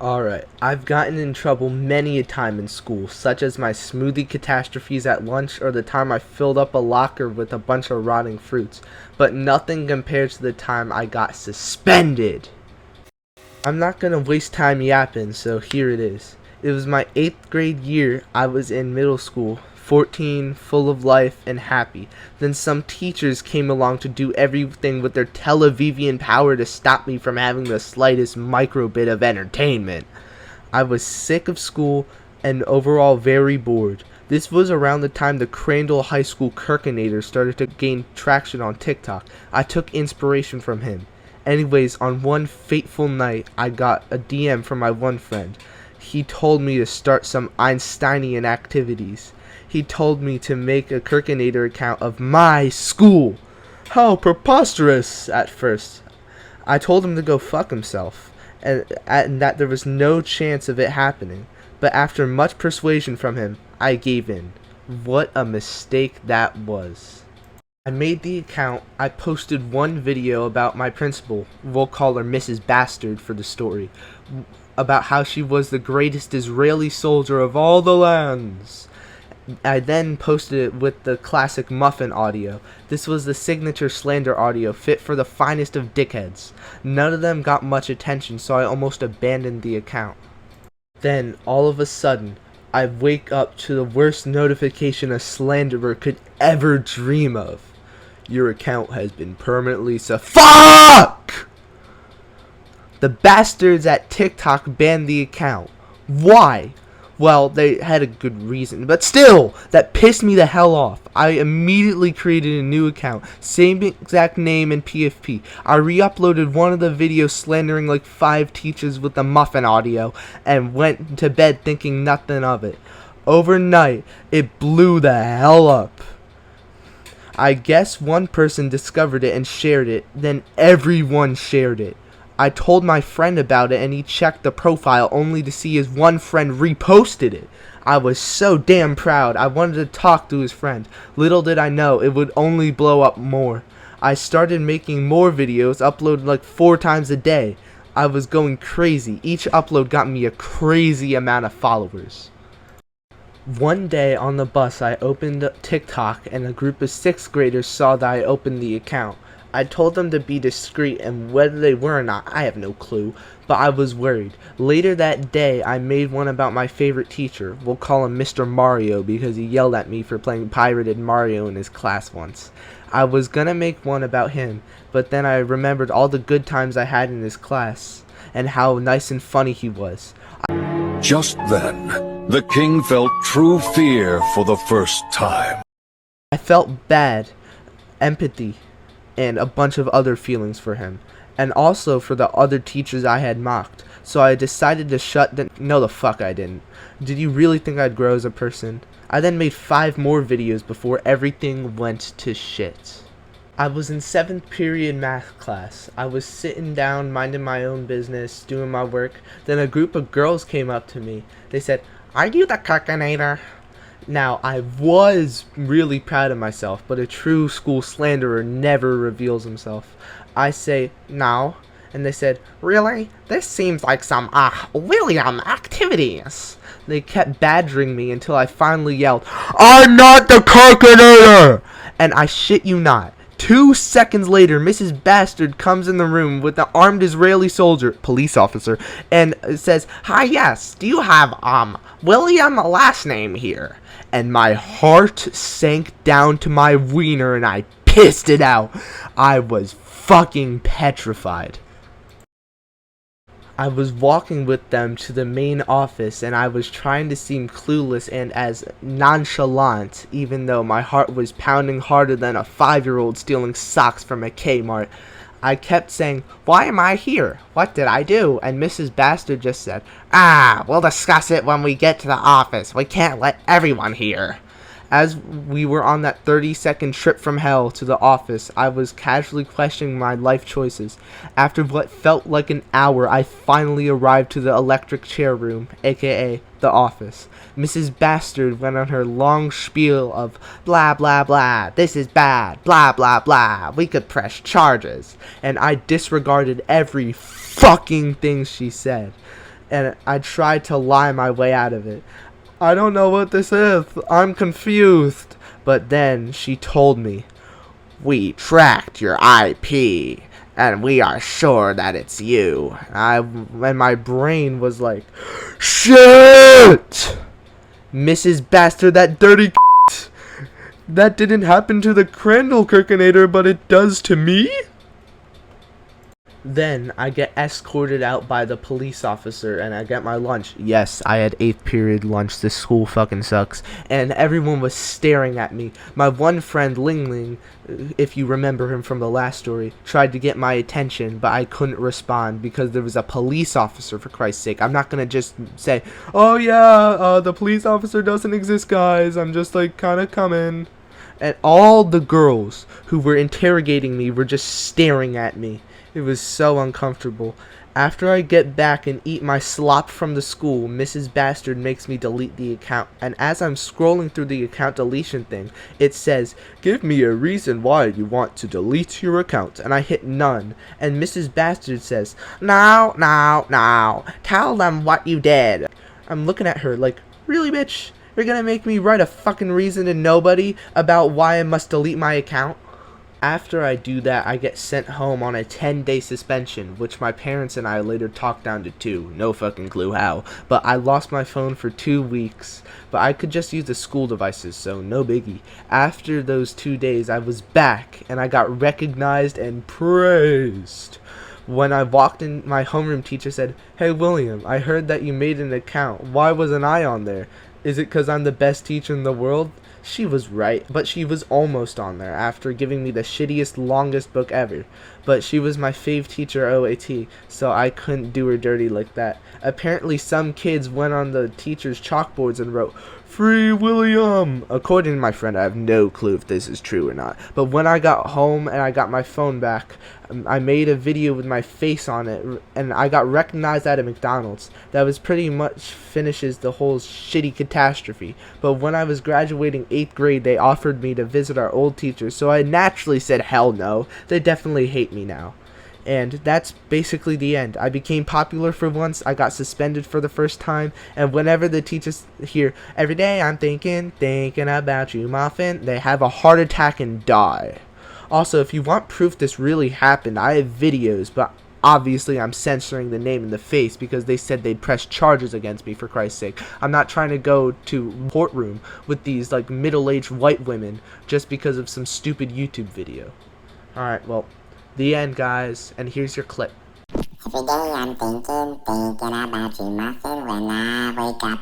Alright, I've gotten in trouble many a time in school, such as my smoothie catastrophes at lunch or the time I filled up a locker with a bunch of rotting fruits, but nothing compared to the time I got suspended. I'm not gonna waste time yapping, so here it is. It was my 8th grade year. I was in middle school, 14, full of life and happy. Then some teachers came along to do everything with their Tel Avivian power to stop me from having the slightest micro bit of entertainment. I was sick of school and overall very bored. This was around the time the Crandall High School Kirkinator started to gain traction on TikTok. I took inspiration from him. Anyways, on one fateful night, I got a DM from my one friend. He told me to start some Einsteinian activities. He told me to make a Kirkinator account of my school. How preposterous at first. I told him to go fuck himself, and that there was no chance of it happening. But after much persuasion from him, I gave in. What a mistake that was. I made the account. I posted one video about my principal, we'll call her Mrs. Bastard for the story, about how she was the greatest Israeli soldier of all the lands. I then posted it with the classic muffin audio. This was the signature slander audio fit for the finest of dickheads. None of them got much attention, so I almost abandoned the account. Then, all of a sudden, I wake up to the worst notification a slanderer could ever dream of. Your account has been permanently Fuck! The bastards at TikTok banned the account. Why? Well, they had a good reason, but still, that pissed me the hell off. I immediately created a new account, same exact name and PFP. I re-uploaded one of the videos slandering like 5 teachers with the muffin audio, and went to bed thinking nothing of it. Overnight, it blew the hell up. I guess one person discovered it and shared it, then everyone shared it. I told my friend about it and he checked the profile only to see his one friend reposted it. I was so damn proud. I wanted to talk to his friend. Little did I know it would only blow up more. I started making more videos, uploaded like 4 times a day. I was going crazy. Each upload got me a crazy amount of followers. One day on the bus I opened TikTok and a group of 6th graders saw that I opened the account. I told them to be discreet, and whether they were or not, I have no clue, but I was worried. Later that day, I made one about my favorite teacher. We'll call him Mr. Mario because he yelled at me for playing pirated Mario in his class once. I was gonna make one about him, but then I remembered all the good times I had in his class, and how nice and funny he was. Just then, the king felt true fear for the first time. I felt bad, empathy, and a bunch of other feelings for him, and also for the other teachers I had mocked. So I decided to shut them. No, the fuck I didn't. Did you really think I'd grow as a person? I then made 5 more videos before everything went to shit. I was in 7th period math class. I was sitting down, minding my own business, doing my work. Then a group of girls came up to me. They said, "Are you the Kirkinator?" Now, I was really proud of myself, but a true school slanderer never reveals himself. I say, "No," and they said, "Really? This seems like some, William activities." They kept badgering me until I finally yelled, "I'm not the Kirkinator!" And I shit you not, 2 seconds later, Mrs. Bastard comes in the room with an armed Israeli soldier, police officer, and says, "Hi, yes, do you have, William last name here?" And my heart sank down to my wiener and I pissed it out. I was fucking petrified. I was walking with them to the main office and I was trying to seem clueless and as nonchalant, even though my heart was pounding harder than a 5-year-old stealing socks from a Kmart. I kept saying, "Why am I here? What did I do?" And Mrs. Bastard just said, "We'll discuss it when we get to the office. We can't let everyone hear." As we were on that 30-second trip from hell to the office, I was casually questioning my life choices. After what felt like an hour, I finally arrived to the electric chair room, aka the office. Mrs. Bastard went on her long spiel of blah blah blah, this is bad, blah blah blah, we could press charges, and I disregarded every fucking thing she said. and I tried to lie my way out of it. I don't know what this is. I'm confused. But then she told me, "We tracked your IP, and we are sure that it's you." And my brain was like, shit! Mrs. Bastard, that dirty that didn't happen to the Crandall Kirkinator, but it does to me? Then I get escorted out by the police officer and I get my lunch. Yes, I had 8th period lunch. This school fucking sucks. And everyone was staring at me. My one friend, Ling Ling, if you remember him from the last story, tried to get my attention, but I couldn't respond because there was a police officer, for Christ's sake. I'm not gonna just say, "Oh yeah, the police officer doesn't exist, guys. I'm just like kinda coming." And all the girls who were interrogating me were just staring at me. It was so uncomfortable. After I get back and eat my slop from the school, Mrs. Bastard makes me delete the account. And as I'm scrolling through the account deletion thing, it says, "Give me a reason why you want to delete your account." And I hit none. And Mrs. Bastard says, "No, no, no. Tell them what you did." I'm looking at her like, "Really, bitch? You're gonna make me write a fucking reason to nobody about why I must delete my account?" After I do that, I get sent home on a 10-day suspension, which my parents and I later talked down to 2. No fucking clue how. But I lost my phone for 2 weeks. But I could just use the school devices, so no biggie. After those 2 days, I was back, and I got recognized and praised. When I walked in, my homeroom teacher said, "Hey William, I heard that you made an account. Why wasn't I on there? Is it because I'm the best teacher in the world?" She was right, but she was almost on there after giving me the shittiest, longest book ever. But she was my fave teacher OAT, so I couldn't do her dirty like that. Apparently some kids went on the teacher's chalkboards and wrote, "Free William." According to my friend, I have no clue if this is true or not. But when I got home and I got my phone back, I made a video with my face on it, and I got recognized at a McDonald's. That was pretty much finishes the whole shitty catastrophe. But when I was graduating 8th grade, they offered me to visit our old teachers, so I naturally said hell no. They definitely hate me now. And that's basically the end. I became popular for once, I got suspended for the first time, and whenever the teachers hear, "Every day I'm thinking about you, muffin," they have a heart attack and die. Also, if you want proof this really happened, I have videos, but obviously I'm censoring the name and the face because they said they'd press charges against me, for Christ's sake. I'm not trying to go to courtroom with these like middle-aged white women just because of some stupid YouTube video. Alright, well, the end, guys, and here's your clip. Every day I'm thinking about you, muffin, when I wake up.